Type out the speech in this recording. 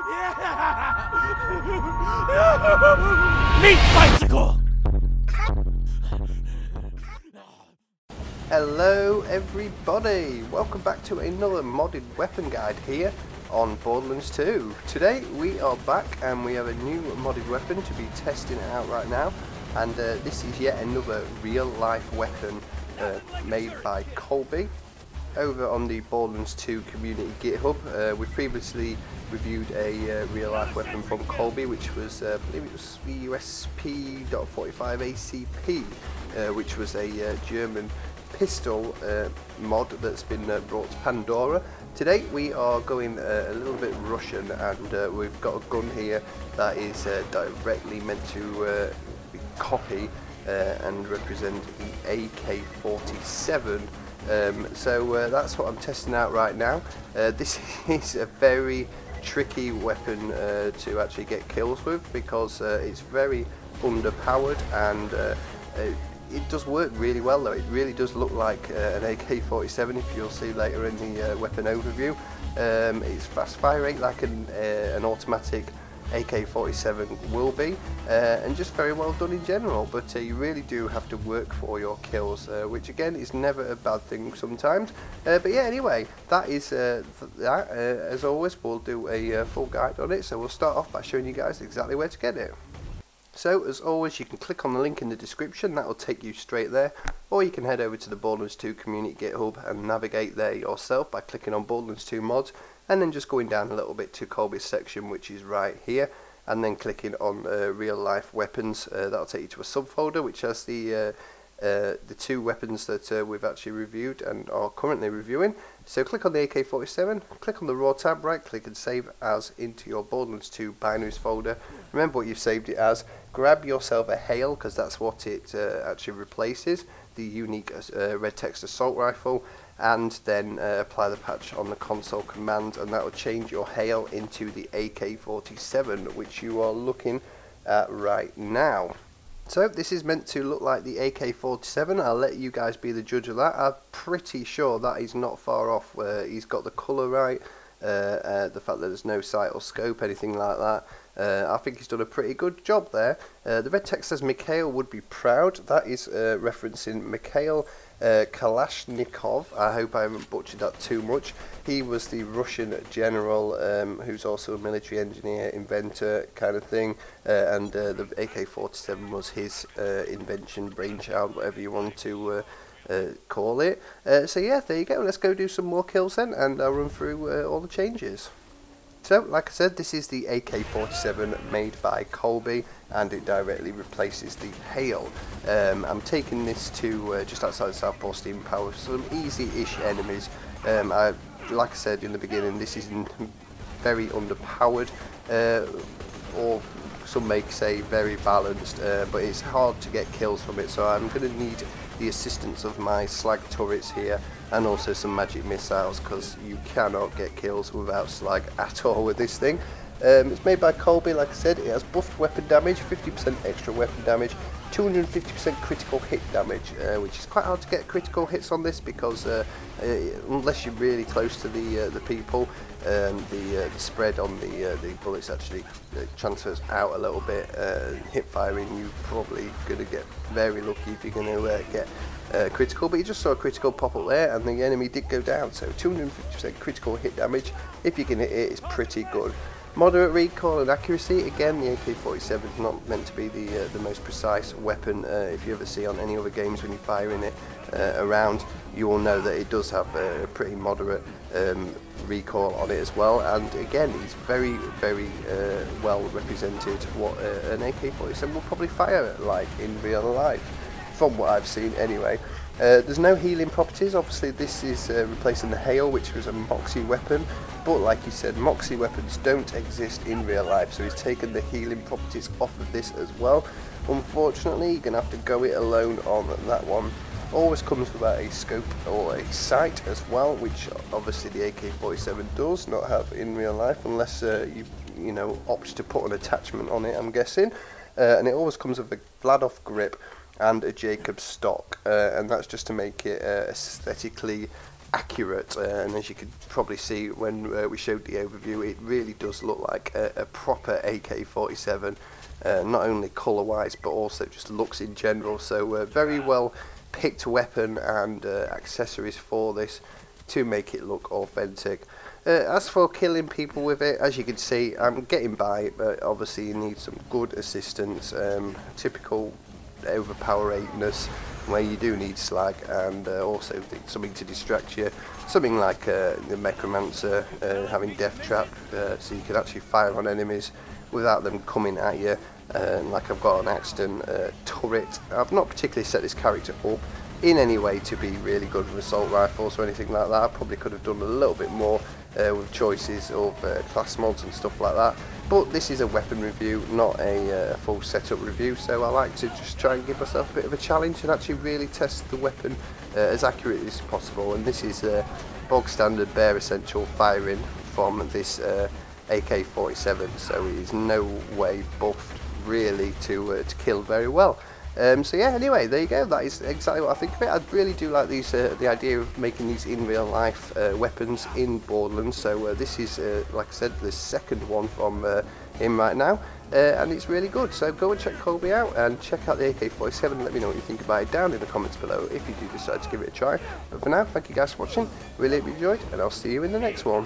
Meat bicycle! Hello everybody, welcome back to another modded weapon guide here on Borderlands 2. Today we are back and we have a new modded weapon to be testing it out right now, and this is yet another real life weapon made by Coleby over on the Borderlands 2 community GitHub. We previously reviewed a real life weapon from Coleby, which was I believe it was the USP.45 ACP, which was a German pistol mod that's been brought to Pandora. Today we are going a little bit Russian, and we've got a gun here that is directly meant to copy and represent the AK-47. So that's what I'm testing out right now. This is a very tricky weapon to actually get kills with, because it's very underpowered, and it does work really well though. It really does look like an AK-47, if you'll see later in the weapon overview. It's fast firing like an automatic AK-47 will be, and just very well done in general, but you really do have to work for your kills, which again is never a bad thing sometimes. But yeah, anyway, that is that. As always, we'll do a full guide on it, so we'll start off by showing you guys exactly where to get it. So as always, you can click on the link in the description, that will take you straight there, or you can head over to the Borderlands 2 community GitHub and navigate there yourself by clicking on Borderlands 2 mods, and then just going down a little bit to Colby's section, which is right here, and then clicking on real life weapons. That'll take you to a subfolder which has the two weapons that we've actually reviewed and are currently reviewing. So click on the AK-47, click on the raw tab, right click and save as into your Borderlands 2 binaries folder. Remember what you've saved it as. Grab yourself a hail, because that's what it actually replaces, the unique red text assault rifle, and then apply the patch on the console command, and that will change your hail into the AK-47, which you are looking at right now. So this is meant to look like the AK-47. I'll let you guys be the judge of that. I'm pretty sure that is not far off. He's got the colour right, the fact that there's no sight or scope, anything like that. I think he's done a pretty good job there. The red text says Mikhail would be proud. That is referencing Mikhail Kalashnikov. I hope I haven't butchered that too much. He was the Russian general who's also a military engineer, inventor kind of thing, and the AK-47 was his invention, brainchild, whatever you want to call it. So yeah, there you go. Let's go do some more kills then, and I'll run through all the changes. So, like I said, this is the AK-47 made by Coleby, and it directly replaces the hail. I'm taking this to just outside of Southport Steam Power for some easy-ish enemies. Like I said in the beginning, this is very underpowered, or some may say very balanced, but it's hard to get kills from it, so I'm going to need the assistance of my slag turrets here, and also some magic missiles, because you cannot get kills without slag at all with this thing. It's made by Coleby, like I said. It has buffed weapon damage, 50% extra weapon damage, 250% critical hit damage, which is quite hard to get critical hits on this, because unless you're really close to the people, the spread on the bullets actually transfers out a little bit. Hip firing, you're probably going to get very lucky if you're going to get critical, but you just saw a critical pop up there, and the enemy did go down. So 250% critical hit damage, if you can hit it, is pretty good. Moderate recoil and accuracy. Again, the AK-47 is not meant to be the most precise weapon. If you ever see on any other games when you're firing it around, you will know that it does have a pretty moderate recoil on it as well. And again, it's very, very well represented what an AK-47 will probably fire like in real life, from what I've seen anyway. There's no healing properties. Obviously this is replacing the hail, which was a Moxie weapon, but like you said, Moxie weapons don't exist in real life, so he's taken the healing properties off of this as well. Unfortunately, you're going to have to go it alone on that one. Always comes without a scope or a sight as well, which obviously the AK-47 does not have in real life, unless you know, opt to put an attachment on it, I'm guessing. And it always comes with a Vladov grip and a Jacob stock, and that's just to make it aesthetically accurate, and as you could probably see when we showed the overview, it really does look like a proper AK-47, not only colour wise but also just looks in general. So very well picked weapon and accessories for this to make it look authentic. As for killing people with it, as you can see, I'm getting by, but obviously you need some good assistance, typical overpoweredness where you do need slag, and also something to distract you, something like the Necromancer having death trap, so you can actually fire on enemies without them coming at you. Like I've got an accident turret. I've not particularly set this character up in any way to be really good with assault rifles or anything like that. I probably could have done a little bit more with choices of class mods and stuff like that, but this is a weapon review, not a full setup review, so I like to just try and give myself a bit of a challenge and actually really test the weapon as accurately as possible. And this is bog standard bare essential firing from this AK-47, so it is no way buffed really to kill very well. So yeah, anyway, there you go. That is exactly what I think of it. I really do like these, the idea of making these in real life weapons in Borderlands. So this is, like I said, the second one from him right now, and it's really good. So go and check Coleby out and check out the AK-47. Let me know what you think about it down in the comments below if you do decide to give it a try. But for now, thank you guys for watching. Really hope you enjoyed, and I'll see you in the next one.